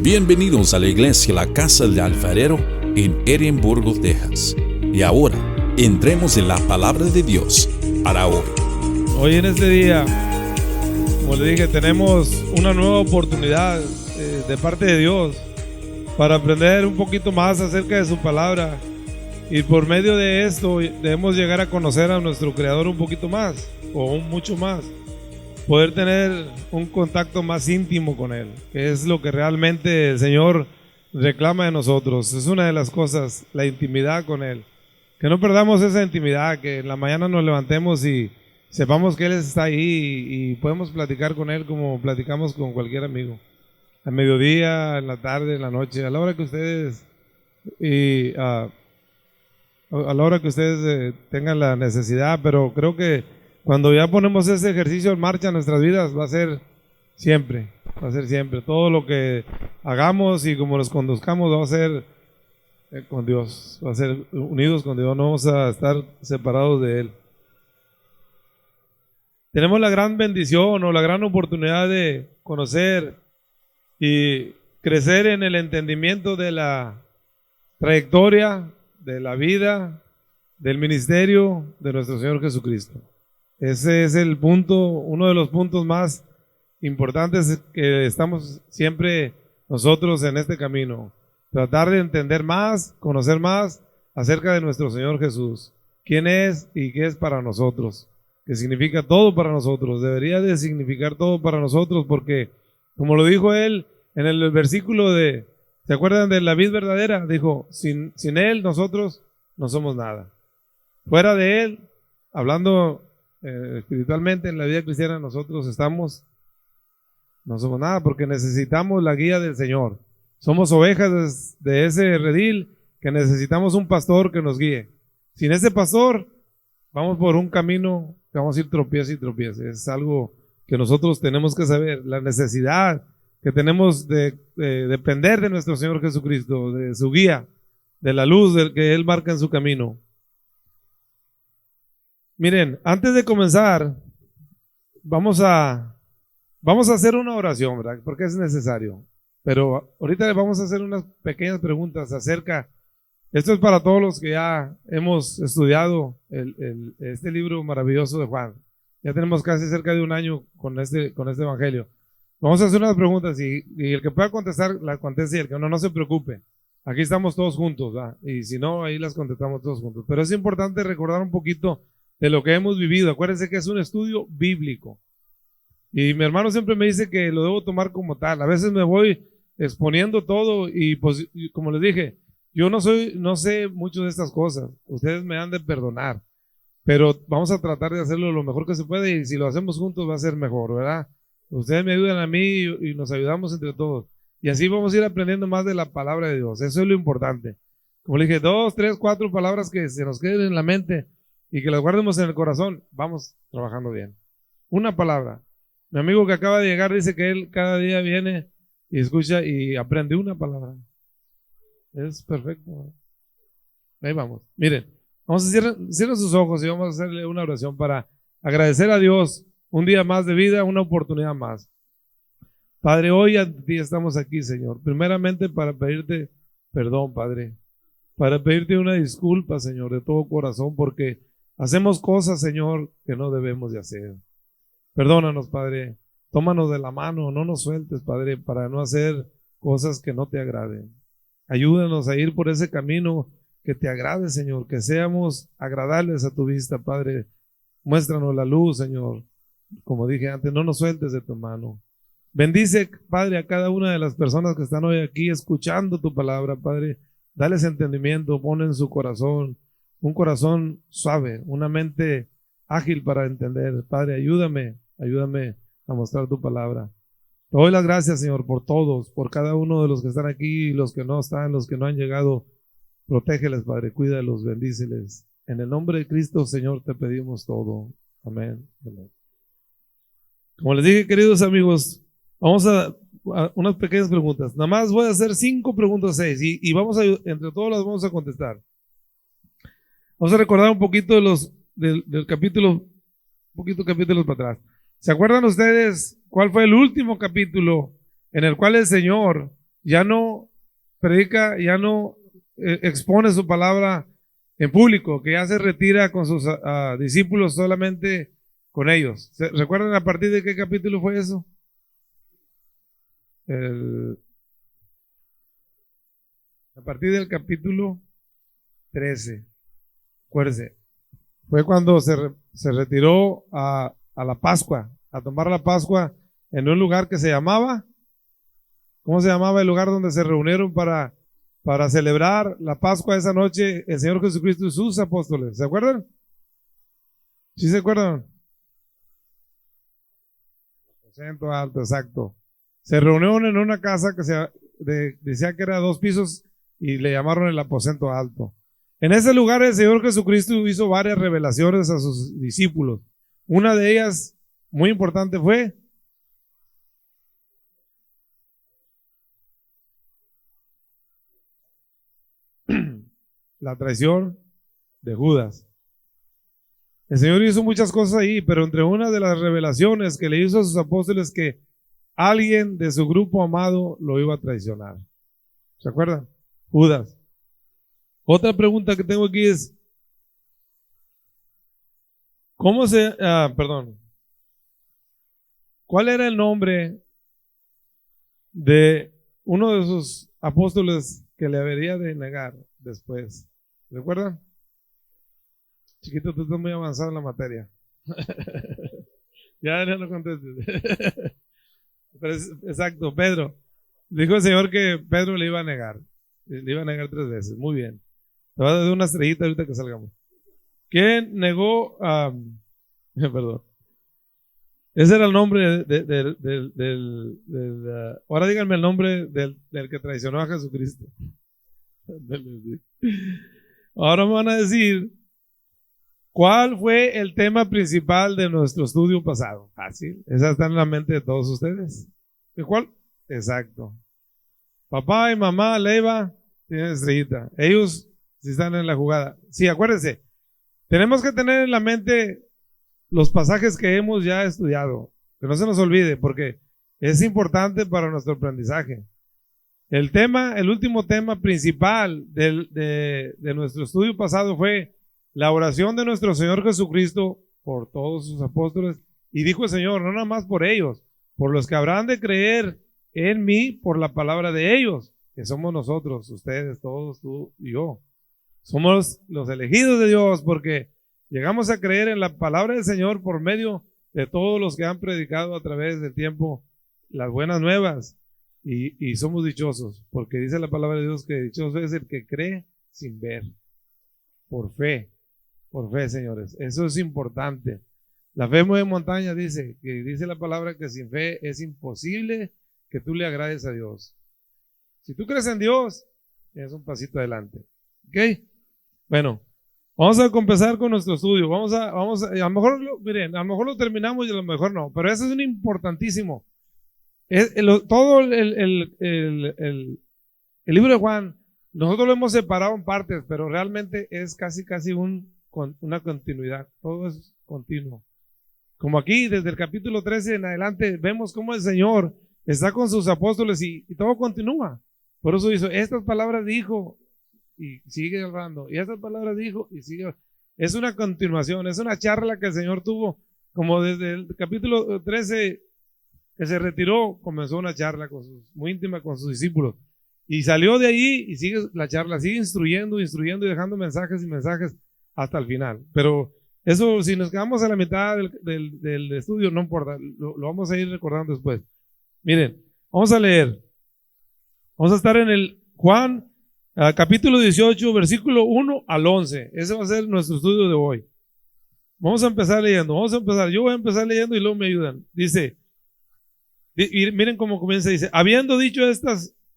Bienvenidos a la iglesia La Casa del Alfarero en Edimburgo, Texas. Y ahora, entremos en la palabra de Dios para hoy. Hoy en este día, como le dije, tenemos una nueva oportunidad de parte de Dios para aprender un poquito más acerca de su palabra. Y por medio de esto debemos llegar a conocer a nuestro Creador un poquito más, o mucho más. Poder tener un contacto más íntimo con Él, que es lo que realmente el Señor reclama de nosotros. Es una de las cosas, la intimidad con Él. Que no perdamos esa intimidad, que en la mañana nos levantemos y sepamos que Él está ahí y podemos platicar con Él como platicamos con cualquier amigo. A mediodía, en la tarde, en la noche, a la hora que ustedes a la hora que ustedes tengan la necesidad, pero creo que cuando ya ponemos ese ejercicio en marcha en nuestras vidas, va a ser siempre. Todo lo que hagamos y como nos conduzcamos va a ser con Dios, va a ser unidos con Dios, no vamos a estar separados de Él. Tenemos la gran bendición o la gran oportunidad de conocer y crecer en el entendimiento de la trayectoria, de la vida, del ministerio de nuestro Señor Jesucristo. Ese es el punto, uno de los puntos más importantes que estamos siempre nosotros en este camino. Tratar de entender más, conocer más acerca de nuestro Señor Jesús. Quién es y qué es para nosotros. Que significa todo para nosotros. Debería de significar todo para nosotros porque, como lo dijo Él en el versículo ¿se acuerdan de la vid verdadera? Dijo, sin Él nosotros no somos nada. Fuera de Él, hablando espiritualmente en la vida cristiana, nosotros no somos nada porque necesitamos la guía del Señor. Somos ovejas de ese redil que necesitamos un pastor que nos guíe. Sin ese pastor, vamos por un camino que vamos a ir tropiece y tropiece. Es algo que nosotros tenemos que saber, la necesidad que tenemos de depender de nuestro Señor Jesucristo, de su guía, de la luz que Él marca en su camino. Miren, antes de comenzar, vamos a hacer una oración, ¿verdad? Porque es necesario. Pero ahorita vamos a hacer unas pequeñas preguntas acerca. Esto es para todos los que ya hemos estudiado este libro maravilloso de Juan. Ya tenemos casi cerca de un año con este evangelio. Vamos a hacer unas preguntas y el que pueda contestar, las conteste, y el que no se preocupe. Aquí estamos todos juntos, ¿verdad? Y si no, ahí las contestamos todos juntos. Pero es importante recordar un poquito de lo que hemos vivido. Acuérdense que es un estudio bíblico. Y mi hermano siempre me dice que lo debo tomar como tal. A veces me voy exponiendo todo y pues, como les dije, yo no sé mucho de estas cosas. Ustedes me han de perdonar. Pero vamos a tratar de hacerlo lo mejor que se puede y si lo hacemos juntos va a ser mejor, ¿verdad? Ustedes me ayudan a mí y nos ayudamos entre todos. Y así vamos a ir aprendiendo más de la palabra de Dios. Eso es lo importante. Como le dije, 2, 3, 4 palabras que se nos queden en la mente y que las guardemos en el corazón. Vamos trabajando bien. Una palabra. Mi amigo que acaba de llegar dice que él cada día viene y escucha y aprende una palabra. Es perfecto. Ahí vamos. Miren, vamos a cierren sus ojos y vamos a hacerle una oración para agradecer a Dios un día más de vida, una oportunidad más. Padre, hoy a ti estamos aquí, Señor. Primeramente para pedirte perdón, Padre. Para pedirte una disculpa, Señor, de todo corazón, porque hacemos cosas, Señor, que no debemos de hacer. Perdónanos, Padre. Tómanos de la mano, no nos sueltes, Padre, para no hacer cosas que no te agraden. Ayúdanos a ir por ese camino que te agrade, Señor, que seamos agradables a tu vista, Padre. Muéstranos la luz, Señor. Como dije antes, no nos sueltes de tu mano. Bendice, Padre, a cada una de las personas que están hoy aquí escuchando tu palabra, Padre. Dales entendimiento, pon en su corazón un corazón suave, una mente ágil para entender. Padre, ayúdame a mostrar tu palabra. Te doy las gracias, Señor, por todos, por cada uno de los que están aquí, los que no están, los que no han llegado. Protégeles, Padre, cuídalos, bendíceles. En el nombre de Cristo, Señor, te pedimos todo. Amén. Amén. Como les dije, queridos amigos, vamos a unas pequeñas preguntas. Nada más voy a hacer 5 preguntas, 6, y vamos entre todos las vamos a contestar. Vamos a recordar un poquito del capítulo, un poquito capítulos para atrás. ¿Se acuerdan ustedes cuál fue el último capítulo en el cual el Señor ya no predica, ya no expone su palabra en público, que ya se retira con sus discípulos solamente con ellos. ¿Recuerdan a partir de qué capítulo fue eso? A partir del capítulo 13, acuérdense, fue cuando se retiró a la Pascua, a tomar la Pascua en un lugar que se llamaba, ¿cómo se llamaba el lugar donde se reunieron para celebrar la Pascua esa noche el Señor Jesucristo y sus apóstoles? ¿Se acuerdan? ¿Sí se acuerdan? Aposento alto, exacto. Se reunieron en una casa que decía que era 2 pisos y le llamaron el aposento alto. En ese lugar el Señor Jesucristo hizo varias revelaciones a sus discípulos. Una de ellas, muy importante, fue la traición de Judas. El Señor hizo muchas cosas ahí, pero entre una de las revelaciones que le hizo a sus apóstoles que alguien de su grupo amado lo iba a traicionar. ¿Se acuerdan? Judas. Otra pregunta que tengo aquí es, ¿cuál era el nombre de uno de sus apóstoles que le habría de negar después? ¿Recuerdan? Chiquito, tú estás muy avanzado en la materia. Ya no contestes. Pero exacto, Pedro. Dijo el Señor que Pedro le iba a negar. Le iba a negar 3 veces. Muy bien. Te voy a dar una estrellita ahorita que salgamos. ¿Quién negó a... Perdón. Ese era el nombre ahora díganme el nombre del que traicionó a Jesucristo. Ahora me van a decir ¿cuál fue el tema principal de nuestro estudio pasado? Fácil. Esa está en la mente de todos ustedes. ¿De cuál? Exacto. Papá y mamá, Leiva, tienen estrellita. Ellos sí están en la jugada. Sí, acuérdense. Tenemos que tener en la mente los pasajes que hemos ya estudiado. Que no se nos olvide, porque es importante para nuestro aprendizaje. El último tema principal de nuestro estudio pasado fue la oración de nuestro Señor Jesucristo por todos sus apóstoles. Y dijo el Señor, no nada más por ellos, por los que habrán de creer en mí por la palabra de ellos, que somos nosotros, ustedes, todos, tú y yo. Somos los elegidos de Dios porque llegamos a creer en la palabra del Señor por medio de todos los que han predicado a través del tiempo las buenas nuevas. Y somos dichosos, porque dice la palabra de Dios que dichoso es el que cree sin ver, por fe, señores. Eso es importante. La fe mueve montañas, dice la palabra que sin fe es imposible que tú le agrades a Dios. Si tú crees en Dios, es un pasito adelante. ¿Ok? Bueno, vamos a empezar con nuestro estudio. Vamos a lo mejor, miren, a lo mejor lo terminamos y a lo mejor no, pero eso es un importantísimo. Todo el libro de Juan, nosotros lo hemos separado en partes, pero realmente es casi una continuidad. Todo es continuo. Como aquí, desde el capítulo 13 en adelante, vemos cómo el Señor está con sus apóstoles y todo continúa. Por eso hizo, estas palabras dijo y sigue hablando, y estas palabras dijo y sigue. Es una continuación, es una charla que el Señor tuvo, como desde el capítulo 13 que se retiró, comenzó una charla muy íntima con sus discípulos. Y salió de allí y sigue la charla, sigue instruyendo y dejando mensajes y mensajes hasta el final. Pero eso, si nos quedamos a la mitad del estudio, no importa, lo vamos a ir recordando después. Miren, vamos a leer. Vamos a estar en el Juan, capítulo 18, versículo 1 al 11. Ese va a ser nuestro estudio de hoy. Vamos a empezar leyendo, yo voy a empezar leyendo y luego me ayudan. Dice, y miren cómo comienza, dice, habiendo dicho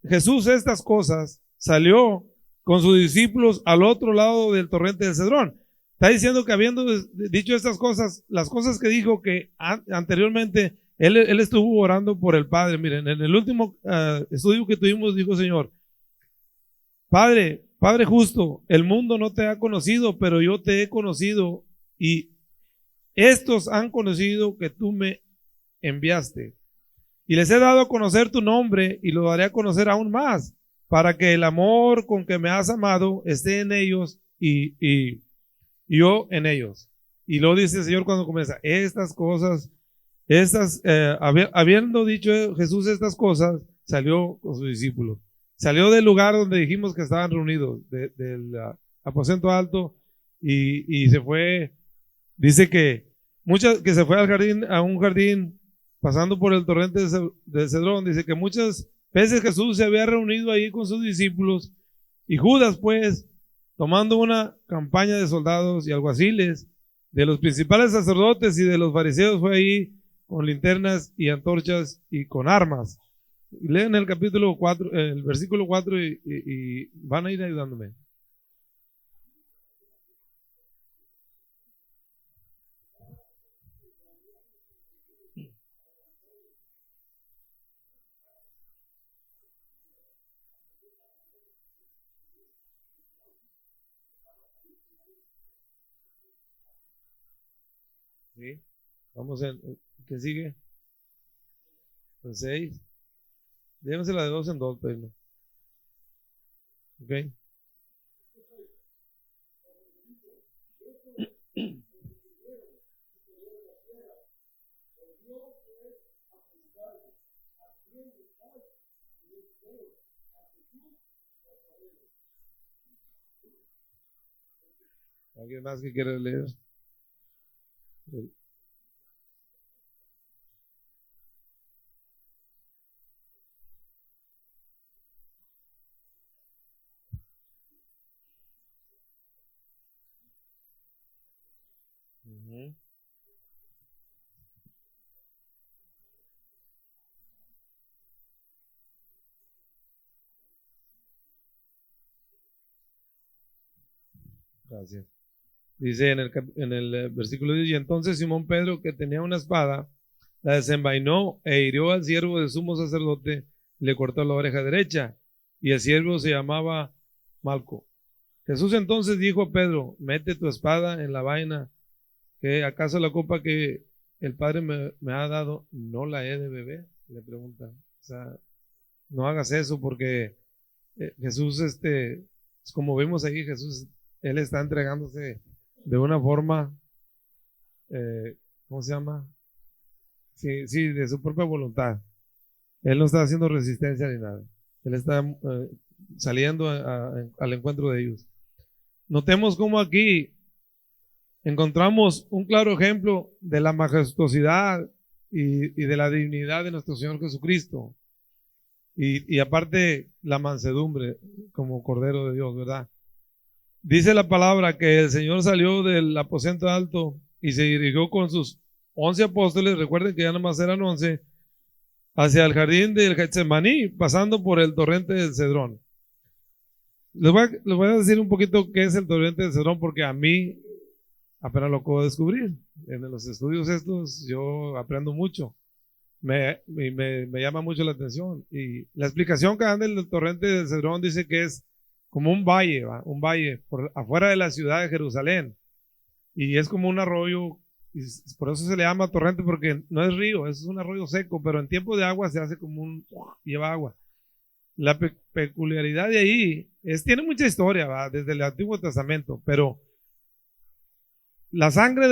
Jesús estas cosas, salió con sus discípulos al otro lado del torrente del Cedrón. Está diciendo que habiendo dicho estas cosas, las cosas que dijo que anteriormente él estuvo orando por el Padre. Miren, en el último estudio que tuvimos dijo el Señor, Padre justo, el mundo no te ha conocido, pero yo te he conocido y estos han conocido que tú me enviaste. Y les he dado a conocer tu nombre y lo daré a conocer aún más, para que el amor con que me has amado esté en ellos y yo en ellos. Y luego dice el Señor cuando comienza, estas cosas, habiendo dicho Jesús estas cosas, salió con sus discípulos. Salió del lugar donde dijimos que estaban reunidos, del aposento alto, y se fue. Dice que se fue al jardín, a un jardín, pasando por el torrente de Cedrón. Dice que muchas veces Jesús se había reunido ahí con sus discípulos, y Judas, pues, tomando una campaña de soldados y alguaciles, de los principales sacerdotes y de los fariseos, fue ahí con linternas y antorchas y con armas. Leen el capítulo 4, el versículo 4 y van a ir ayudándome. ¿Sí? Vamos en, ¿qué sigue? En 6. Déjensela de 2 en 2, pues, ¿no? Ok. ¿Alguien más que quiera leer? Ujú. Gracias. Dice en el versículo 10, y entonces Simón Pedro, que tenía una espada, la desenvainó e hirió al siervo del sumo sacerdote y le cortó la oreja derecha, y el siervo se llamaba Malco. Jesús entonces dijo a Pedro, mete tu espada en la vaina, que acaso la copa que el Padre me ha dado, no la he de beber, le pregunta. O sea, no hagas eso porque Jesús, como vemos ahí, Jesús, él está entregándose de una forma, ¿cómo se llama? Sí, sí, de su propia voluntad. Él no está haciendo resistencia ni nada. Él está saliendo al encuentro de ellos. Notemos cómo aquí encontramos un claro ejemplo de la majestuosidad y de la dignidad de nuestro Señor Jesucristo. Y aparte la mansedumbre como Cordero de Dios, ¿verdad? Dice la palabra que el Señor salió del aposento alto y se dirigió con sus 11 apóstoles, recuerden que ya nomás eran 11, hacia el jardín del Getsemaní, pasando por el torrente del Cedrón. Les voy a decir un poquito qué es el torrente del Cedrón, porque a mí apenas lo acabo de descubrir. En los estudios estos yo aprendo mucho. Me llama mucho la atención. Y la explicación que dan del torrente del Cedrón dice que es como un valle, ¿va? Un valle por afuera de la ciudad de Jerusalén. Y es como un arroyo, y por eso se le llama torrente, porque no es río, es un arroyo seco, pero en tiempo de agua se hace como lleva agua. La peculiaridad de ahí tiene mucha historia, ¿va? Desde el Antiguo Testamento, pero la sangre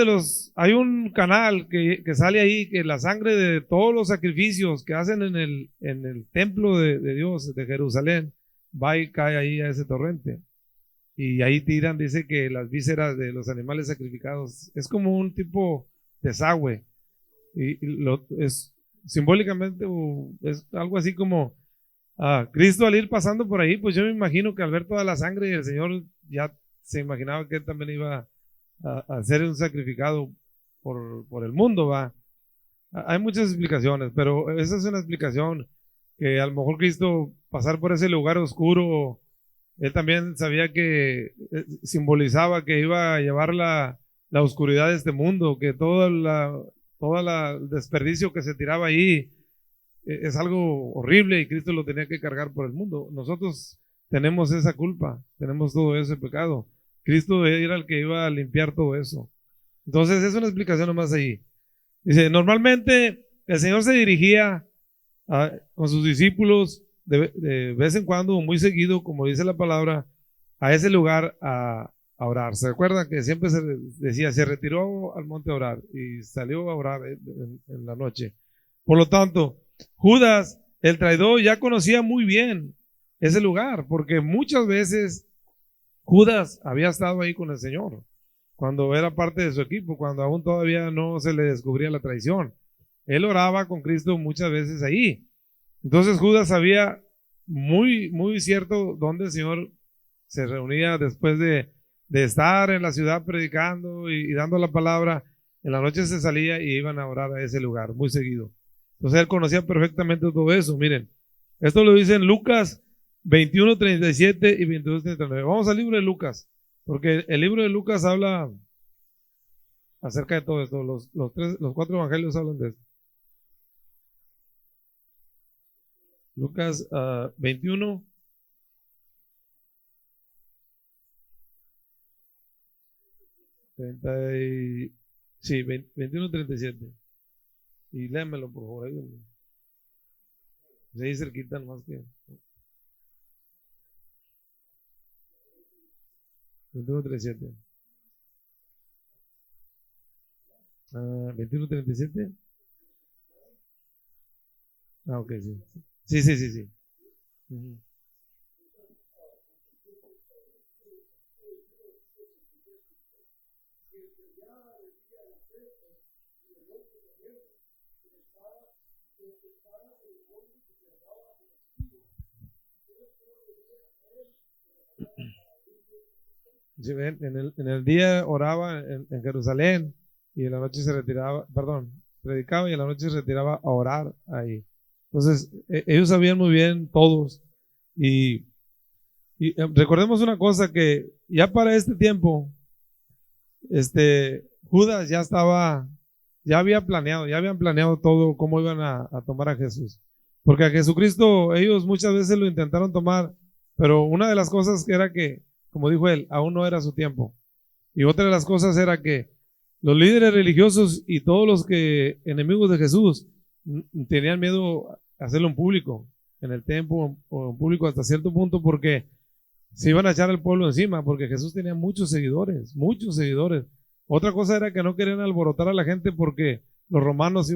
hay un canal que sale ahí, que la sangre de todos los sacrificios que hacen en el templo de Dios, de Jerusalén, va y cae ahí a ese torrente. Y ahí tiran, dice que las vísceras de los animales sacrificados, es como un tipo desagüe. Y es simbólicamente, es algo así como Cristo al ir pasando por ahí, pues yo me imagino que al ver toda la sangre, el Señor ya se imaginaba que él también iba a ser un sacrificado por el mundo, va. Hay muchas explicaciones, pero esa es una explicación que a lo mejor Cristo pasar por ese lugar oscuro, él también sabía que simbolizaba que iba a llevar la oscuridad de este mundo, que todo el desperdicio que se tiraba ahí es algo horrible y Cristo lo tenía que cargar por el mundo. Nosotros tenemos esa culpa, tenemos todo ese pecado. Cristo era el que iba a limpiar todo eso. Entonces es una explicación nomás ahí. Dice, normalmente el Señor se dirigía con sus discípulos de vez en cuando, muy seguido, como dice la palabra, a ese lugar a orar. ¿Se acuerdan que siempre se decía, se retiró al monte a orar y salió a orar en la noche? Por lo tanto, Judas, el traidor, ya conocía muy bien ese lugar, porque muchas veces Judas había estado ahí con el Señor, cuando era parte de su equipo, cuando aún todavía no se le descubría la traición. Él oraba con Cristo muchas veces ahí. Entonces Judas sabía muy, muy cierto dónde el Señor se reunía después de estar en la ciudad predicando y dando la palabra. En la noche se salía y iban a orar a ese lugar muy seguido. Entonces él conocía perfectamente todo eso. Miren, esto lo dice en Lucas 21:37 y 22:39. Vamos al libro de Lucas, porque el libro de Lucas habla acerca de todo esto. Los cuatro evangelios hablan de esto. Lucas 21. Sí, 21:37. Y léamelo, por favor. Ahí cerquita más que. 21:37. 21:37. Ok, sí. Sí, sí, sí, sí. Ujú. Sí, ven, en el día oraba en Jerusalén y en la noche se retiraba, perdón, predicaba y en la noche se retiraba a orar ahí. Entonces, ellos sabían muy bien todos. Y, recordemos una cosa, que ya para este tiempo, Judas ya habían planeado todo cómo iban a tomar a Jesús. Porque a Jesucristo ellos muchas veces lo intentaron tomar, pero una de las cosas que era que, como dijo él, aún no era su tiempo. Y otra de las cosas era que los líderes religiosos y todos los que enemigos de Jesús tenían miedo a hacerlo en público, en el templo o en público hasta cierto punto, porque se iban a echar al pueblo encima, porque Jesús tenía muchos seguidores, muchos seguidores. Otra cosa era que no querían alborotar a la gente porque los romanos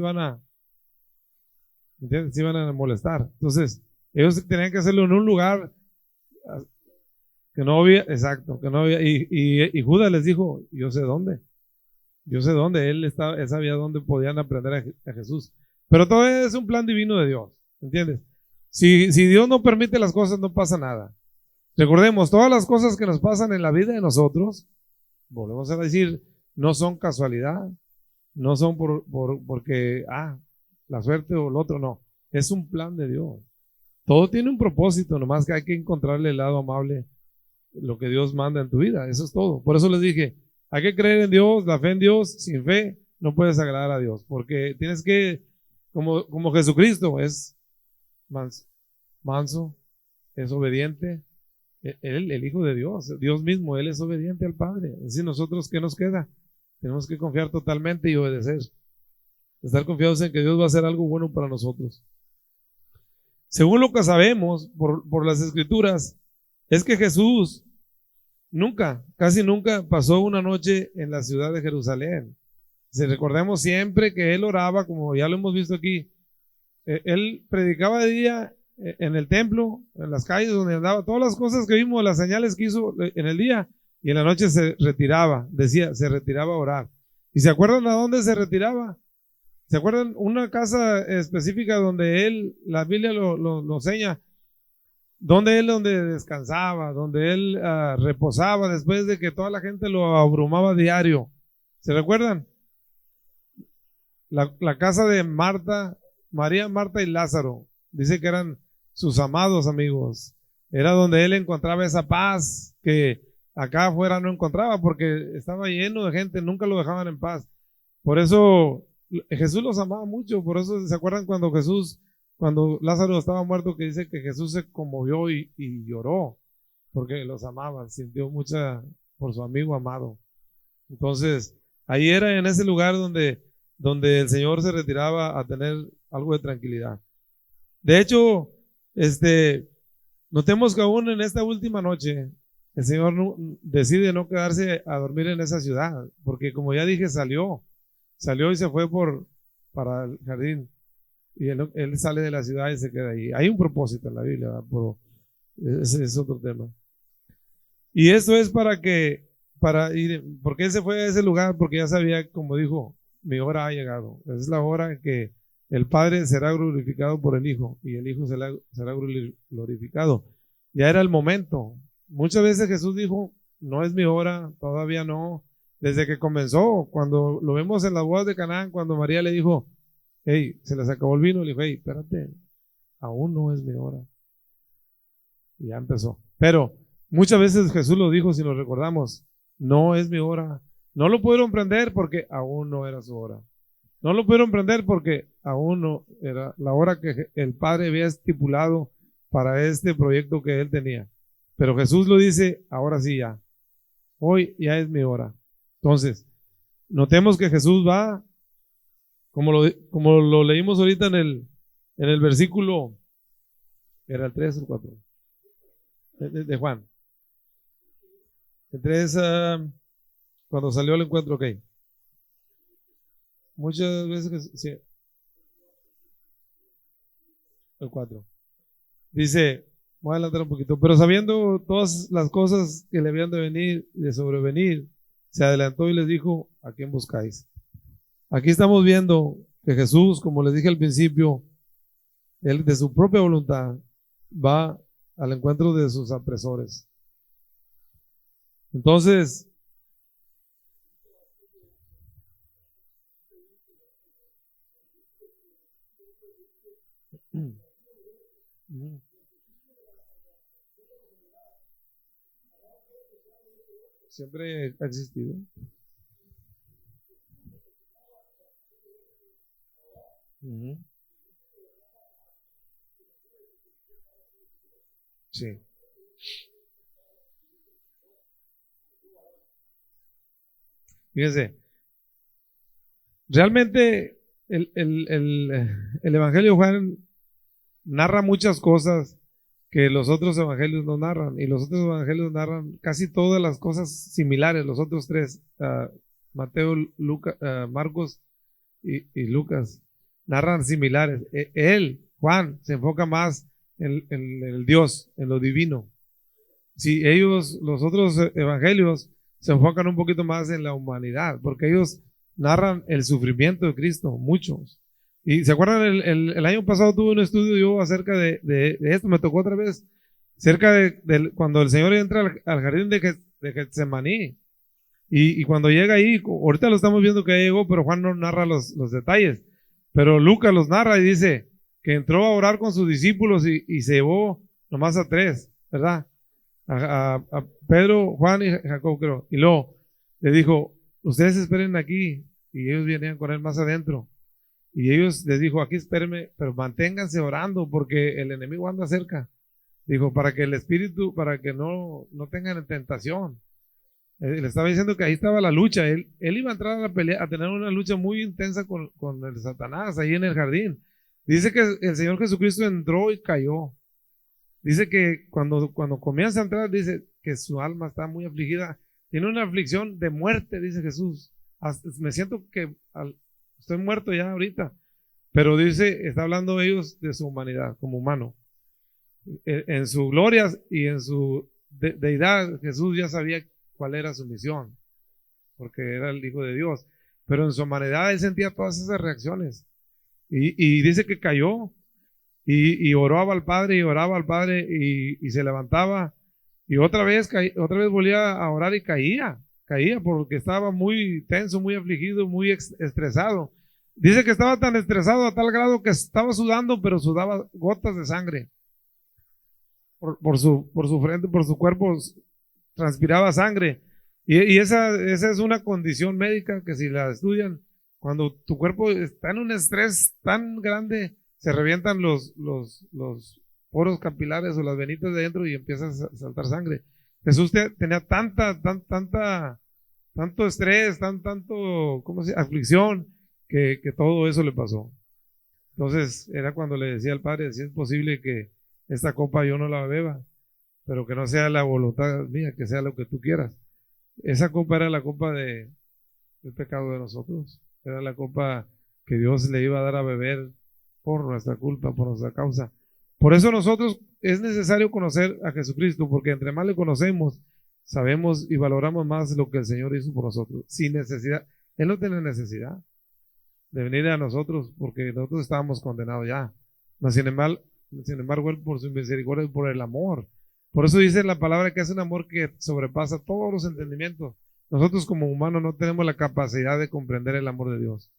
¿entiendes? Se iban a molestar. Entonces, ellos tenían que hacerlo en un lugar que no había, exacto, que no había, y Judas les dijo, yo sé dónde, él sabía dónde podían aprender a Jesús. Pero todo es un plan divino de Dios, ¿entiendes? Si Dios no permite las cosas, no pasa nada. Recordemos, todas las cosas que nos pasan en la vida de nosotros, volvemos a decir, no son casualidad, no son porque, la suerte o el otro, no. Es un plan de Dios. Todo tiene un propósito, nomás que hay que encontrarle el lado amable, lo que Dios manda en tu vida. Eso es todo. Por eso les dije, hay que creer en Dios, la fe en Dios. Sin fe no puedes agradar a Dios, porque tienes que, como Jesucristo, es manso, es obediente. Él, el Hijo de Dios, Dios mismo, Él es obediente al Padre. Es decir, nosotros, ¿qué nos queda? Tenemos que confiar totalmente y obedecer. Estar confiados en que Dios va a hacer algo bueno para nosotros. Según lo que sabemos por las Escrituras, es que Jesús casi nunca pasó una noche en la ciudad de Jerusalén. Si recordemos siempre que Él oraba, como ya lo hemos visto aquí, Él predicaba de día en el templo, en las calles donde andaba, todas las cosas que vimos, las señales que hizo en el día, y en la noche se retiraba, se retiraba a orar. ¿Y se acuerdan a dónde se retiraba? ¿Se acuerdan? Una casa específica donde la Biblia lo enseña, donde descansaba, donde él reposaba después de que toda la gente lo abrumaba diario. ¿Se recuerdan? La casa de María, Marta y Lázaro, dice que eran sus amados amigos. Era donde él encontraba esa paz que acá afuera no encontraba, porque estaba lleno de gente, nunca lo dejaban en paz. Por eso Jesús los amaba mucho. Por eso se acuerdan cuando Lázaro estaba muerto, que dice que Jesús se conmovió y lloró, porque los amaba, sintió mucha por su amigo amado. Entonces, ahí era en ese lugar donde el Señor se retiraba a tener algo de tranquilidad. De hecho, notemos que aún en esta última noche, el Señor decide no quedarse a dormir en esa ciudad, porque como ya dije, salió y se fue para el jardín, y él sale de la ciudad y se queda ahí. Hay un propósito en la Biblia, ¿verdad? Pero ese es otro tema. Y esto es para ir, porque él se fue a ese lugar, porque ya sabía, como dijo, mi hora ha llegado. Es la hora en que el Padre será glorificado por el Hijo y el Hijo será glorificado. Ya era el momento. Muchas veces Jesús dijo, no es mi hora, todavía no. Desde que comenzó, cuando lo vemos en las bodas de Canaán, cuando María le dijo, hey, se les acabó el vino, le dijo, hey, espérate, aún no es mi hora. Y ya empezó. Pero muchas veces Jesús lo dijo, si nos recordamos, no es mi hora. No lo pudieron prender porque aún no era su hora. No lo pudieron prender porque aún no era la hora que el Padre había estipulado para este proyecto que él tenía. Pero Jesús lo dice, ahora sí ya. Hoy ya es mi hora. Entonces, notemos que Jesús va, como lo leímos ahorita en el versículo, era el 3 o el 4, de Juan. El 3, cuando salió al encuentro, ok. Muchas veces, sí. El 4. Dice, voy a adelantar un poquito, pero sabiendo todas las cosas que le habían de venir y de sobrevenir, se adelantó y les dijo, ¿a quién buscáis? Aquí estamos viendo que Jesús, como les dije al principio, él de su propia voluntad va al encuentro de sus opresores. Entonces, siempre ha existido. Sí. Fíjense, realmente el Evangelio de Juan narra muchas cosas que los otros evangelios no narran, y los otros evangelios narran casi todas las cosas similares, los otros tres, Mateo, Marcos y Lucas, narran similares. Juan, se enfoca más en el Dios, en lo divino. Si los otros evangelios se enfocan un poquito más en la humanidad, porque ellos narran el sufrimiento de Cristo, muchos. Y se acuerdan, el año pasado tuve un estudio yo acerca de esto, me tocó otra vez, cerca de cuando el Señor entra al jardín de Getsemaní, y cuando llega ahí, ahorita lo estamos viendo que ya llegó, pero Juan no narra los detalles, pero Lucas los narra y dice que entró a orar con sus discípulos y se llevó nomás a 3, ¿verdad? A Pedro, Juan y Jacob, creo. Y luego le dijo, ustedes esperen aquí, y ellos venían con él más adentro. Y ellos les dijo, aquí espérenme, pero manténganse orando porque el enemigo anda cerca. Dijo, para que el espíritu, para que no tengan tentación. Le estaba diciendo que ahí estaba la lucha. Él iba a entrar a la pelea, a tener una lucha muy intensa con el Satanás ahí en el jardín. Dice que el Señor Jesucristo entró y cayó. Dice que cuando comienza a entrar, dice que su alma está muy afligida. Tiene una aflicción de muerte, dice Jesús. Me siento que estoy muerto ya ahorita. Pero dice, está hablando ellos de su humanidad como humano. En su gloria y en su deidad, Jesús ya sabía cuál era su misión, porque era el Hijo de Dios. Pero en su humanidad él sentía todas esas reacciones. Y dice que cayó y oraba al Padre y se levantaba y otra vez volvía a orar y caía porque estaba muy tenso, muy afligido, muy estresado. Dice que estaba tan estresado a tal grado que estaba sudando, pero sudaba gotas de sangre por su frente, por su cuerpo transpiraba sangre. Y esa es una condición médica que si la estudian, cuando tu cuerpo está en un estrés tan grande, se revientan los poros capilares o las venitas de dentro y empieza a saltar sangre. Jesús tenía tanto estrés, tanto, ¿cómo se dice? Aflicción, que todo eso le pasó. Entonces era cuando le decía al Padre, si es posible que esta copa yo no la beba, pero que no sea la voluntad mía, que sea lo que tú quieras. Esa copa era la copa del pecado de nosotros, era la copa que Dios le iba a dar a beber por nuestra culpa, por nuestra causa. Por eso nosotros es necesario conocer a Jesucristo, porque entre más le conocemos, sabemos y valoramos más lo que el Señor hizo por nosotros, sin necesidad. Él no tiene necesidad de venir a nosotros, porque nosotros estábamos condenados ya. No, sin embargo, Él por su misericordia y por el amor. Por eso dice la palabra que es un amor que sobrepasa todos los entendimientos. Nosotros como humanos no tenemos la capacidad de comprender el amor de Dios.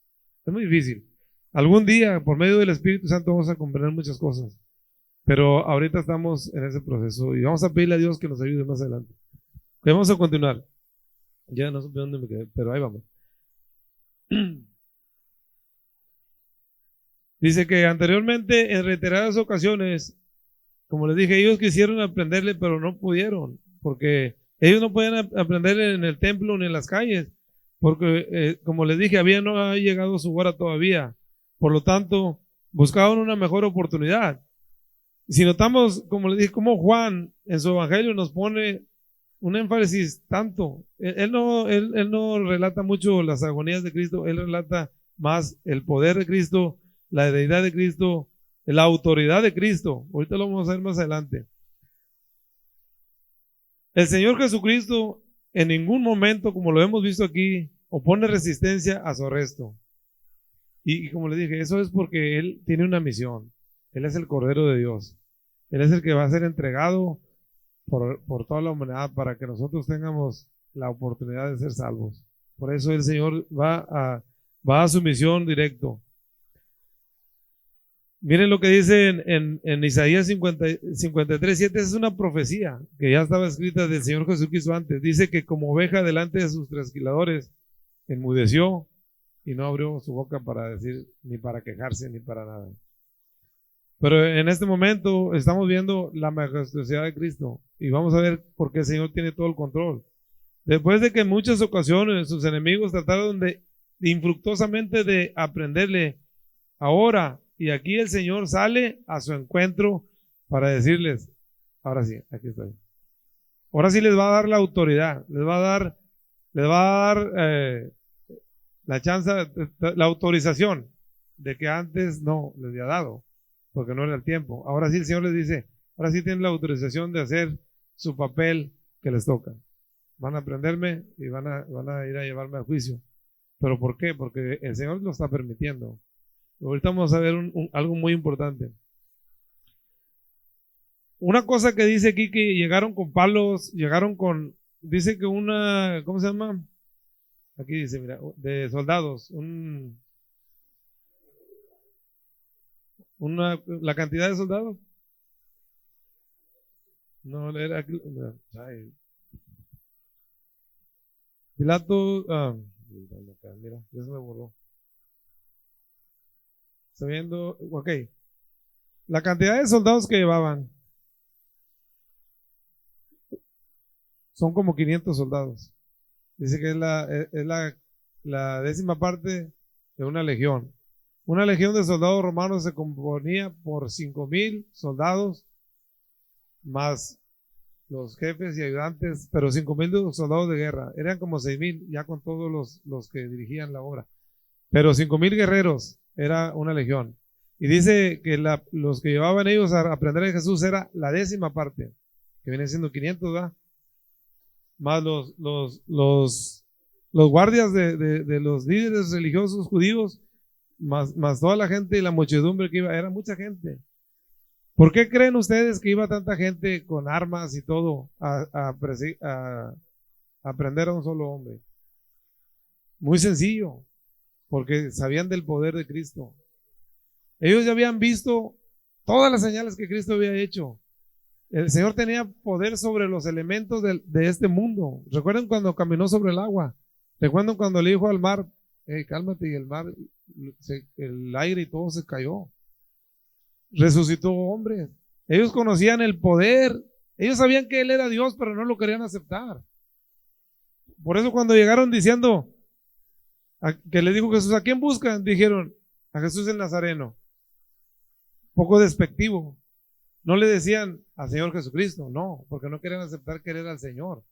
Es muy difícil. Algún día, por medio del Espíritu Santo, vamos a comprender muchas cosas. Pero ahorita estamos en ese proceso y vamos a pedirle a Dios que nos ayude más adelante. Vamos a continuar. Ya no sé dónde me quedé, pero ahí vamos. Dice que anteriormente, en reiteradas ocasiones, como les dije, ellos quisieron aprenderle, pero no pudieron, porque ellos no podían aprender en el templo ni en las calles, porque como les dije, no ha llegado su hora todavía. Por lo tanto, buscaban una mejor oportunidad. Si notamos, como les dije, como Juan en su evangelio nos pone un énfasis tanto, él no relata mucho las agonías de Cristo, él relata más el poder de Cristo, la deidad de Cristo, la autoridad de Cristo. Ahorita lo vamos a ver más adelante. El Señor Jesucristo en ningún momento, como lo hemos visto aquí, opone resistencia a su arresto. Y como le dije, eso es porque Él tiene una misión. Él es el Cordero de Dios. Él es el que va a ser entregado por toda la humanidad para que nosotros tengamos la oportunidad de ser salvos. Por eso el Señor va a su misión directo. Miren lo que dice en Isaías 53:7, es una profecía que ya estaba escrita del Señor Jesucristo antes. Dice que como oveja delante de sus trasquiladores, enmudeció y no abrió su boca para decir, ni para quejarse, ni para nada. Pero en este momento estamos viendo la majestuosidad de Cristo y vamos a ver por qué el Señor tiene todo el control. Después de que en muchas ocasiones sus enemigos trataron infructuosamente de aprenderle, ahora y aquí el Señor sale a su encuentro para decirles, ahora sí, aquí estoy. Ahora sí les va a dar la autoridad, les va a dar la chance, la autorización de que antes no les había dado, porque no era el tiempo. Ahora sí el Señor les dice, ahora sí tienen la autorización de hacer su papel que les toca. Van a aprenderme y van a ir a llevarme a juicio. ¿Pero por qué? Porque el Señor lo está permitiendo. Ahorita vamos a ver algo muy importante. Una cosa que dice aquí que llegaron con palos, dice que ¿cómo se llama? Aquí dice, mira, de soldados, la cantidad de soldados. No, era aquí. Pilato, mira, ya se me borró. Está viendo, ok. La cantidad de soldados que llevaban son como 500 soldados. Dice que es la 10ª parte de una legión. Una legión de soldados romanos se componía por 5,000 soldados más los jefes y ayudantes, pero 5,000 soldados de guerra. Eran como 6,000 ya con todos los que dirigían la obra. Pero 5,000 guerreros era una legión. Y dice que los que llevaban ellos a aprender de Jesús era la 10ª parte, que viene siendo 500, ¿verdad? Más los guardias de los líderes religiosos judíos, más toda la gente y la muchedumbre que iba, era mucha gente. ¿Por qué creen ustedes que iba tanta gente con armas y todo a prender a un solo hombre? Muy sencillo, porque sabían del poder de Cristo. Ellos ya habían visto todas las señales que Cristo había hecho. El Señor tenía poder sobre los elementos de este mundo. ¿Recuerdan cuando caminó sobre el agua? ¿Recuerdan cuando le dijo al mar, cálmate? Y el mar, el aire y todo se cayó. Resucitó hombres. Ellos conocían el poder. Ellos sabían que Él era Dios, pero no lo querían aceptar. Por eso cuando llegaron diciendo, que le dijo Jesús, ¿a quién buscan? Dijeron, a Jesús el Nazareno. poco despectivo. No le decían al Señor Jesucristo, no, porque no querían aceptar que Él era el Señor.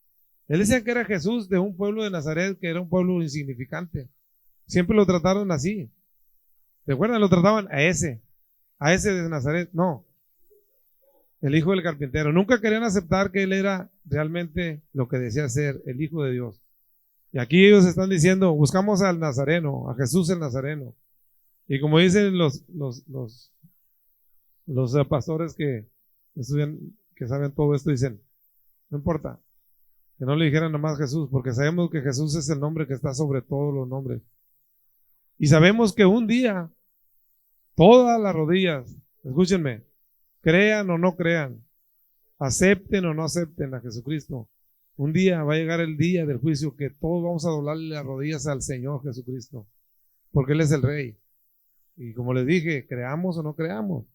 Él decía que era Jesús de un pueblo de Nazaret, que era un pueblo insignificante. Siempre lo trataron así. ¿Recuerdan? Lo trataban a ese de Nazaret, no, el hijo del carpintero. Nunca querían aceptar que Él era realmente lo que decía ser, el Hijo de Dios. Y aquí ellos están diciendo, buscamos al Nazareno, a Jesús el Nazareno. Y como dicen los pastores que estudian, que saben todo esto, dicen, no importa, que no le dijeran nomás Jesús, porque sabemos que Jesús es el nombre que está sobre todos los nombres. Y sabemos que un día, todas las rodillas, escúchenme, crean o no crean, acepten o no acepten a Jesucristo, un día va a llegar el día del juicio que todos vamos a doblarle las rodillas al Señor Jesucristo, porque Él es el Rey. Y como les dije, creamos o no creamos.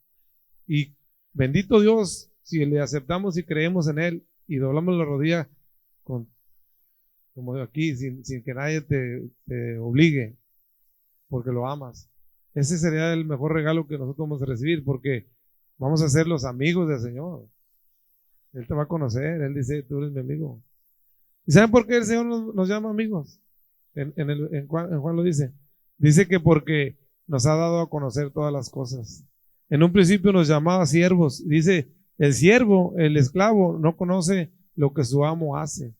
Y bendito Dios, si le aceptamos y creemos en Él y doblamos la rodilla como de aquí, sin que nadie te obligue, porque lo amas. Ese sería el mejor regalo que nosotros vamos a recibir, porque vamos a ser los amigos del Señor. Él te va a conocer, Él dice, tú eres mi amigo. ¿Y saben por qué el Señor nos llama amigos? En Juan lo dice. Dice que porque nos ha dado a conocer todas las cosas. En un principio nos llamaba siervos. Dice, el siervo, el esclavo, no conoce lo que su amo hace.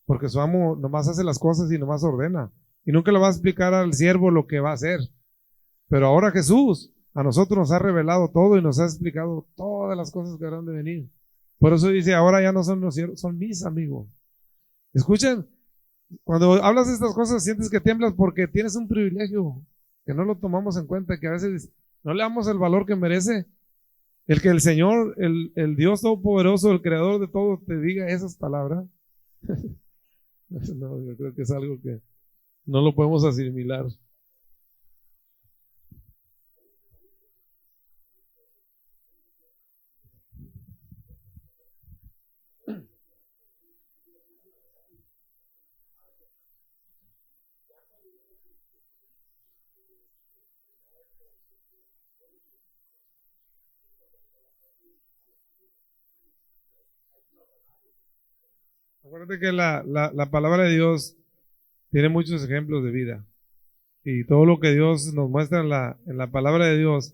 Porque su amo nomás hace las cosas y nomás ordena. Y nunca le va a explicar al siervo lo que va a hacer. Pero ahora Jesús a nosotros nos ha revelado todo y nos ha explicado todas las cosas que habrán de venir. Por eso dice, ahora ya no son los siervos, son mis amigos. Escuchen, cuando hablas de estas cosas sientes que tiemblas porque tienes un privilegio que no lo tomamos en cuenta, que a veces no le damos el valor que merece. El que el Señor, el Dios Todopoderoso, el Creador de todo, te diga esas palabras. No, yo creo que es algo que no lo podemos asimilar. Acuérdate que la palabra de Dios tiene muchos ejemplos de vida. Y todo lo que Dios nos muestra en la palabra de Dios,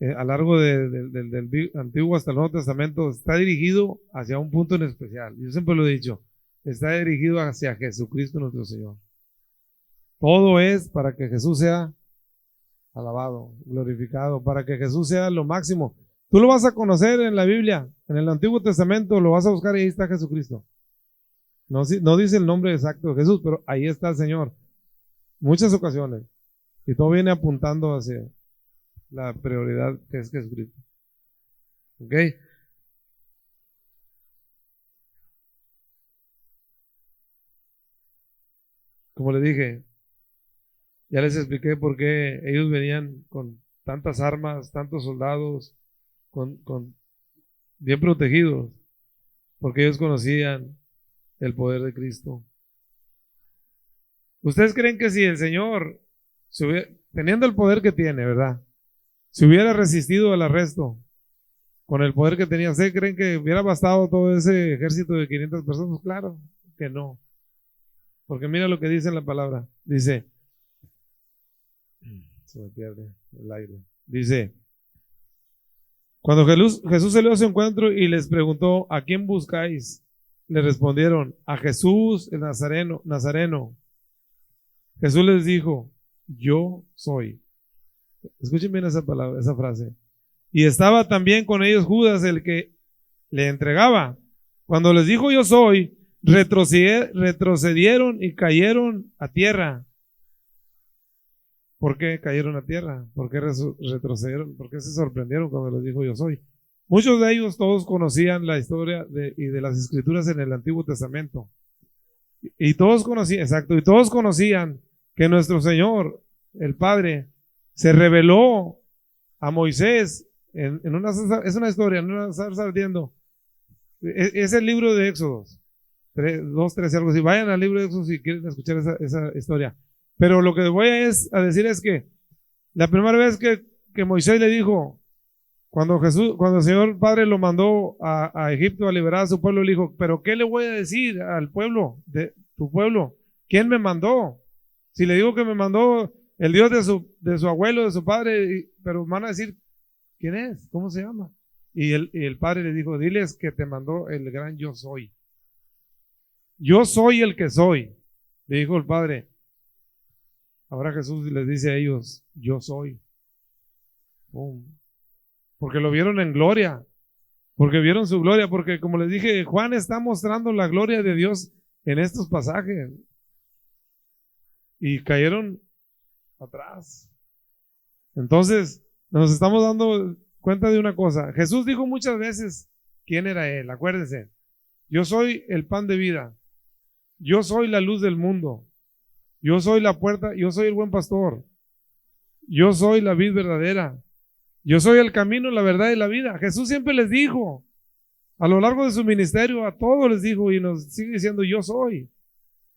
a lo largo del Antiguo hasta el Nuevo Testamento, está dirigido hacia un punto en especial. Yo siempre lo he dicho, está dirigido hacia Jesucristo nuestro Señor. Todo es para que Jesús sea alabado, glorificado, para que Jesús sea lo máximo. Tú lo vas a conocer en la Biblia, en el Antiguo Testamento, lo vas a buscar y ahí está Jesucristo. No dice el nombre exacto de Jesús, pero ahí está el Señor. Muchas ocasiones. Y todo viene apuntando hacia la prioridad que es Jesucristo. ¿Ok? Como les dije, ya les expliqué por qué ellos venían con tantas armas, tantos soldados, bien protegidos, porque ellos conocían el poder de Cristo. ¿Ustedes creen que si el Señor, teniendo el poder que tiene, ¿verdad?, si hubiera resistido al arresto con el poder que tenía, ¿ustedes creen que hubiera bastado todo ese ejército de 500 personas? Pues claro que no. Porque mira lo que dice en la palabra. Dice, se me pierde el aire. Dice, cuando Jesús salió a su encuentro y les preguntó, ¿a quién buscáis? Le respondieron, a Jesús el Nazareno. Jesús les dijo, yo soy. Escuchen bien esa palabra, esa frase. Y estaba también con ellos Judas, el que le entregaba. Cuando les dijo yo soy, retrocedieron y cayeron a tierra. ¿Por qué cayeron a tierra? ¿Por qué retrocedieron? ¿Por qué se sorprendieron cuando les dijo yo soy? Muchos de ellos todos conocían la historia y de las escrituras en el Antiguo Testamento. Y todos conocían que nuestro Señor, el Padre, se reveló a Moisés es una historia, en una zarza ardiendo. Es el libro de Éxodos, 2:13, algo así. Vayan al libro de Éxodos si quieren escuchar esa historia. Pero lo que voy a decir es que la primera vez que Moisés le dijo, Cuando el Señor Padre lo mandó a Egipto a liberar a su pueblo, le dijo, pero ¿qué le voy a decir al pueblo, de tu pueblo? ¿Quién me mandó? Si le digo que me mandó el Dios de su abuelo, de su padre, pero van a decir, ¿quién es? ¿Cómo se llama? Y el padre le dijo, diles que te mandó el gran yo soy. Yo soy el que soy, le dijo el padre. Ahora Jesús les dice a ellos, yo soy. ¡Pum! Porque lo vieron en gloria, porque vieron su gloria, porque como les dije, Juan está mostrando la gloria de Dios en estos pasajes. Y cayeron atrás. Entonces, nos estamos dando cuenta de una cosa. Jesús dijo muchas veces quién era Él. Acuérdense, yo soy el pan de vida. Yo soy la luz del mundo. Yo soy la puerta. Yo soy el buen pastor. Yo soy la vid verdadera. Yo soy el camino, la verdad y la vida. Jesús siempre les dijo, a lo largo de su ministerio, a todos les dijo y nos sigue diciendo, yo soy.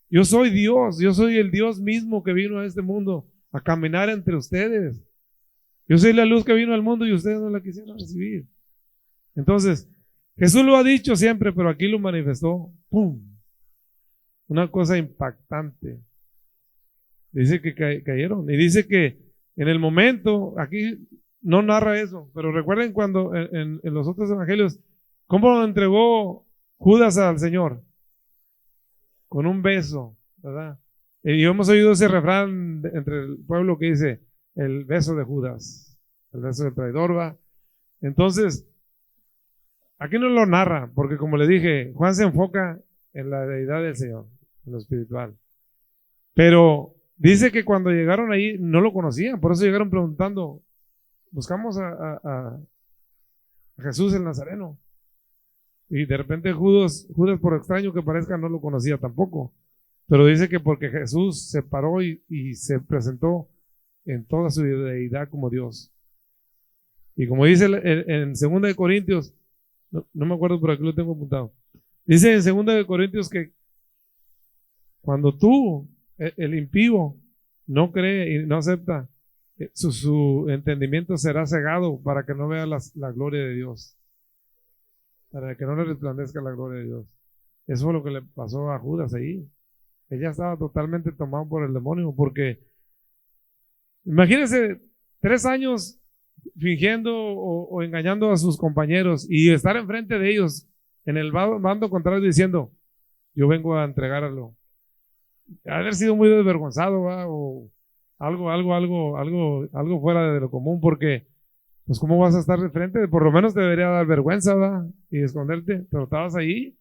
Yo soy Dios, yo soy el Dios mismo que vino a este mundo a caminar entre ustedes. Yo soy la luz que vino al mundo y ustedes no la quisieron recibir. Entonces, Jesús lo ha dicho siempre, pero aquí lo manifestó. ¡Pum! Una cosa impactante. Dice que cayeron. Y dice que en el momento, aquí no narra eso, pero recuerden cuando en los otros evangelios, ¿cómo lo entregó Judas al Señor? Con un beso, ¿verdad? Y hemos oído ese refrán entre el pueblo que dice, el beso de Judas, el beso del traidor, ¿va? Entonces, aquí no lo narra, porque como le dije, Juan se enfoca en la deidad del Señor, en lo espiritual. Pero dice que cuando llegaron ahí no lo conocían, por eso llegaron preguntando, buscamos a Jesús el Nazareno. Y de repente Judas, por extraño que parezca, no lo conocía tampoco. Pero dice que porque Jesús se paró y se presentó en toda su deidad como Dios. Y como dice en 2 de Corintios, no me acuerdo, pero aquí lo tengo apuntado. Dice en 2 de Corintios que cuando tú, el impío, no cree y no acepta, su entendimiento será cegado para que no vea la gloria de Dios. Para que no le resplandezca la gloria de Dios. Eso fue lo que le pasó a Judas ahí. Ella estaba totalmente tomado por el demonio, porque imagínense 3 años fingiendo o engañando a sus compañeros y estar enfrente de ellos en el bando contrario diciendo, yo vengo a entregarlo. Haber sido muy desvergonzado, ¿va? O algo fuera de lo común, porque pues ¿cómo vas a estar de frente? Por lo menos te debería dar vergüenza, ¿verdad? Y esconderte, pero estabas ahí,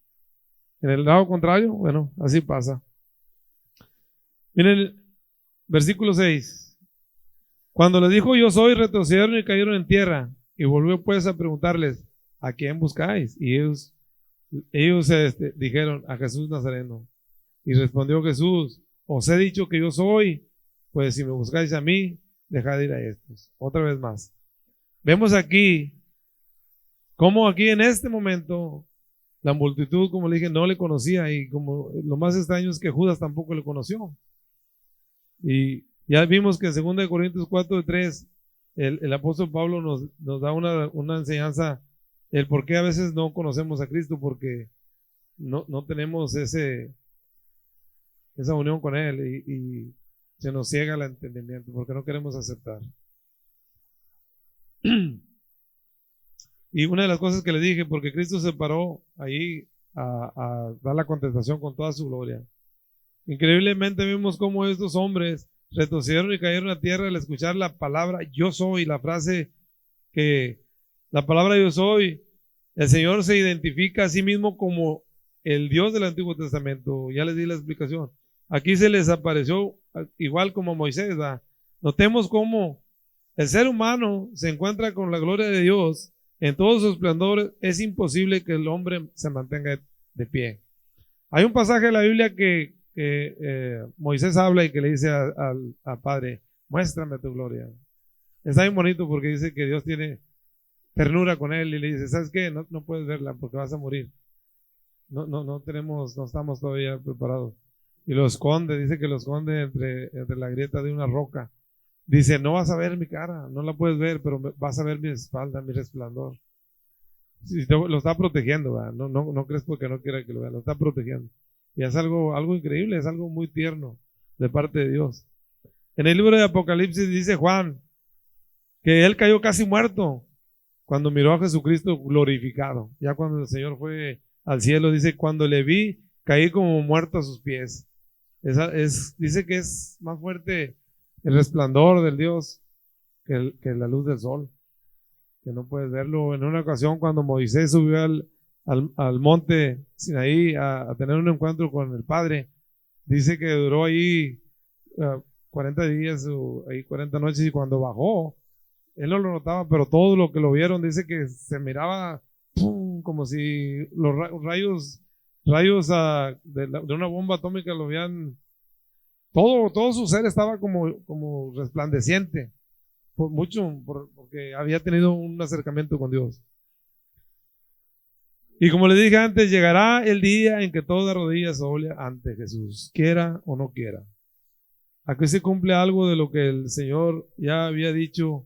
en el lado contrario. Bueno, así pasa. Miren, versículo 6. Cuando les dijo yo soy, retrocedieron y cayeron en tierra. Y volvió pues a preguntarles, ¿a quién buscáis? Y ellos dijeron, a Jesús Nazareno. Y respondió Jesús, os he dicho que yo soy, pues si me buscáis a mí, dejad de ir a estos. Otra vez más. Vemos aquí cómo aquí en este momento la multitud, como le dije, no le conocía, y como lo más extraño es que Judas tampoco le conoció. Y ya vimos que en 2 Corintios 4:3 el apóstol Pablo nos da una enseñanza, el por qué a veces no conocemos a Cristo, porque no tenemos esa unión con Él y se nos ciega el entendimiento porque no queremos aceptar. Y una de las cosas que le dije, porque Cristo se paró ahí a dar la contestación con toda su gloria. Increíblemente vimos cómo estos hombres retrocedieron y cayeron a tierra al escuchar la palabra yo soy, la frase que la palabra yo soy, el Señor se identifica a sí mismo como el Dios del Antiguo Testamento. Ya les di la explicación. Aquí se les apareció igual como a Moisés, ¿verdad? Notemos cómo el ser humano se encuentra con la gloria de Dios en todos sus esplendores. Es imposible que el hombre se mantenga de pie. Hay un pasaje de la Biblia que Moisés habla y que le dice al Padre, muéstrame tu gloria. Está bien bonito porque dice que Dios tiene ternura con él y le dice, ¿sabes qué? No puedes verla porque vas a morir. No estamos todavía preparados. Y lo esconde, dice que lo esconde entre la grieta de una roca. Dice, no vas a ver mi cara, no la puedes ver, pero vas a ver mi espalda, mi resplandor. Sí, lo está protegiendo, ¿verdad? No crees porque no quiera que lo vea, lo está protegiendo. Y es algo increíble, es algo muy tierno de parte de Dios. En el libro de Apocalipsis dice Juan que él cayó casi muerto cuando miró a Jesucristo glorificado. Ya cuando el Señor fue al cielo, dice, cuando le vi, caí como muerto a sus pies. Dice que es más fuerte el resplandor del Dios que la luz del sol, que no puedes verlo. En una ocasión cuando Moisés subió al monte Sinaí a tener un encuentro con el Padre, dice que duró ahí 40 días o ahí 40 noches, y cuando bajó, él no lo notaba, pero todo lo que lo vieron dice que se miraba ¡pum!, como si los rayos de una bomba atómica lo habían, todo su ser estaba como resplandeciente, porque había tenido un acercamiento con Dios. Y como le dije antes, llegará el día en que toda rodilla se doble ante Jesús, quiera o no quiera. Aquí se cumple algo de lo que el Señor ya había dicho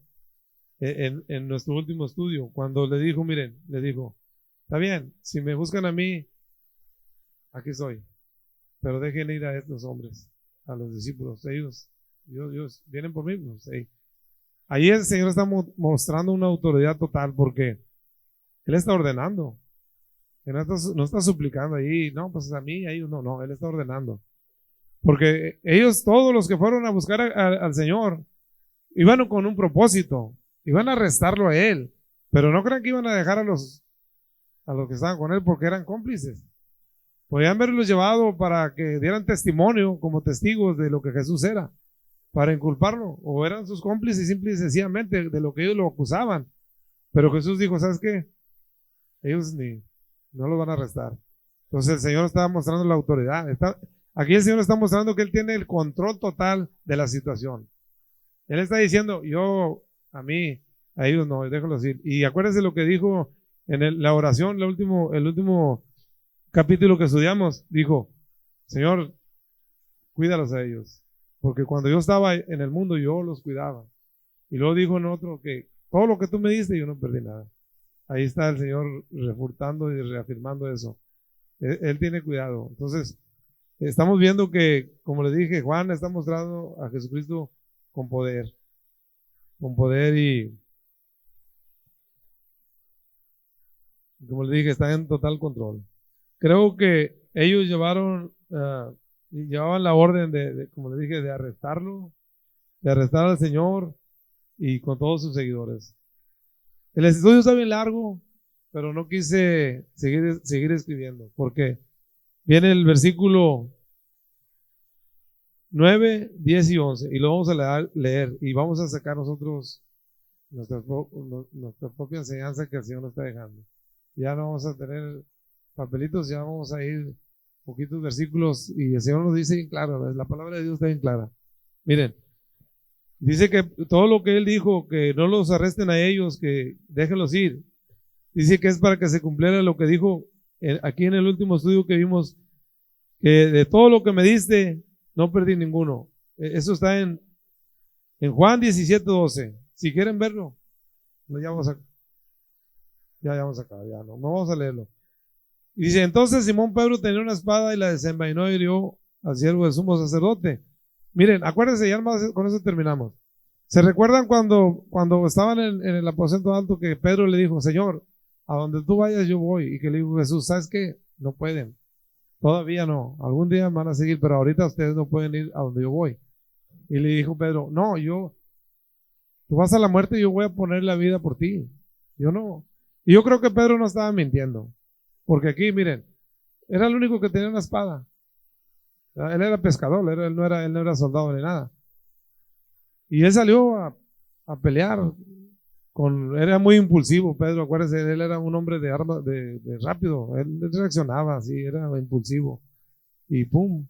en nuestro último estudio, cuando le dijo, miren, le dijo, está bien, si me buscan a mí, aquí estoy, pero dejen ir a estos hombres, a los discípulos, ellos vienen por mí. Pues, ahí el Señor está mostrando una autoridad total, porque Él está ordenando. Él no está suplicando ahí, no, pues a mí, a ellos, no, Él está ordenando. Porque ellos, todos los que fueron a buscar al Señor, iban con un propósito, iban a arrestarlo a Él, pero no crean que iban a dejar a los que estaban con Él porque eran cómplices. Podían haberlos llevado para que dieran testimonio como testigos de lo que Jesús era, para inculparlo, o eran sus cómplices simple y sencillamente de lo que ellos lo acusaban. Pero Jesús dijo, ¿sabes qué? Ellos no los van a arrestar. Entonces el Señor estaba mostrando la autoridad. Aquí el Señor está mostrando que Él tiene el control total de la situación. Él está diciendo, a ellos no, déjalos ir. Y acuérdense lo que dijo en la oración, el último capítulo que estudiamos, dijo, Señor, cuídalos a ellos, porque cuando yo estaba en el mundo yo los cuidaba. Y luego dijo en otro que todo lo que tú me diste yo no perdí nada. Ahí está el Señor refutando y reafirmando eso. Él tiene cuidado. Entonces, estamos viendo que, como le dije, Juan está mostrando a Jesucristo con poder y, como le dije, está en total control. Creo que ellos llevaban la orden como le dije, de arrestarlo, de arrestar al Señor y con todos sus seguidores. El estudio está bien largo, pero no quise seguir escribiendo, porque viene el versículo 9, 10 y 11, y lo vamos a leer y vamos a sacar nosotros nuestra propia enseñanza que el Señor nos está dejando. Ya no vamos a tener papelitos, ya vamos a ir poquitos versículos, y el Señor nos dice bien claro, la palabra de Dios está bien clara. Miren, dice que todo lo que Él dijo, que no los arresten a ellos, que déjenlos ir, dice que es para que se cumpliera lo que dijo aquí en el último estudio que vimos, que de todo lo que me diste, no perdí ninguno. Eso está en Juan 17:12. Si quieren verlo, ya vamos a acabar, no vamos a leerlo. Y dice, entonces Simón Pedro tenía una espada y la desenvainó y hirió al siervo del sumo sacerdote. Miren, acuérdense, ya más con eso terminamos. ¿Se recuerdan cuando estaban en el aposento alto que Pedro le dijo, Señor, a donde tú vayas yo voy? Y que le dijo Jesús, ¿sabes qué? No pueden. Todavía no. Algún día van a seguir, pero ahorita ustedes no pueden ir a donde yo voy. Y le dijo Pedro, no, tú vas a la muerte y yo voy a poner la vida por ti. Yo no. Y yo creo que Pedro no estaba mintiendo. Porque aquí, miren, era el único que tenía una espada. Él era pescador, él no era soldado ni nada. Y él salió a pelear. Era muy impulsivo, Pedro, acuérdense, él era un hombre de armas, de rápido, él reaccionaba así, era impulsivo. Y pum.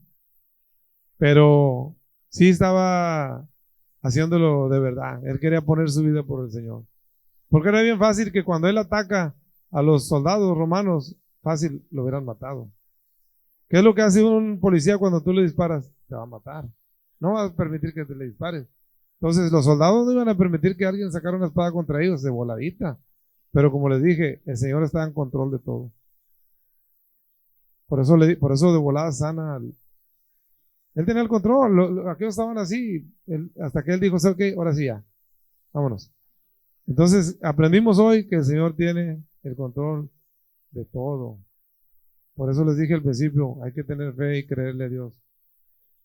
Pero sí estaba haciéndolo de verdad. Él quería poner su vida por el Señor. Porque era bien fácil que cuando él ataca a los soldados romanos, fácil lo hubieran matado. ¿Qué es lo que hace un policía cuando tú le disparas? Te va a matar. No vas a permitir que te le dispares. Entonces los soldados no iban a permitir que alguien sacara una espada contra ellos de voladita. Pero como les dije, el Señor está en control de todo. Por eso de volada sana. Él tenía el control. Aquellos estaban así. Hasta que Él dijo, ¿sabes qué? Ahora sí ya. Vámonos. Entonces aprendimos hoy que el Señor tiene el control de todo. Por eso les dije al principio, hay que tener fe y creerle a Dios.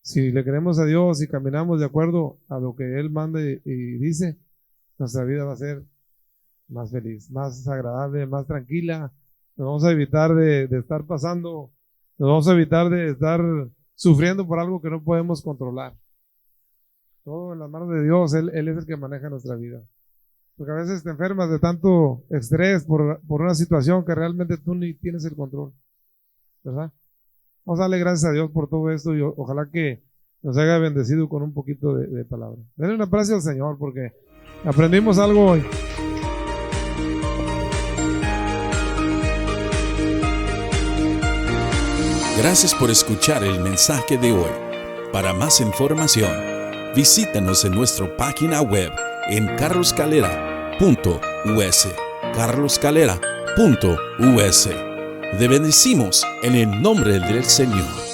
Si le creemos a Dios y caminamos de acuerdo a lo que Él manda y dice, nuestra vida va a ser más feliz, más agradable, más tranquila. Nos vamos a evitar de estar pasando, nos vamos a evitar de estar sufriendo por algo que no podemos controlar. Todo en las manos de Dios, Él es el que maneja nuestra vida. Porque a veces te enfermas de tanto estrés por una situación que realmente tú ni tienes el control, ¿verdad? Vamos a darle gracias a Dios por todo esto y ojalá que nos haya bendecido con un poquito de palabra. Denle un abrazo al Señor porque aprendimos algo hoy. Gracias por escuchar el mensaje de hoy. Para más información, visítanos en nuestra página web en carloscalera.us. carloscalera.us. Te bendecimos en el nombre del Señor.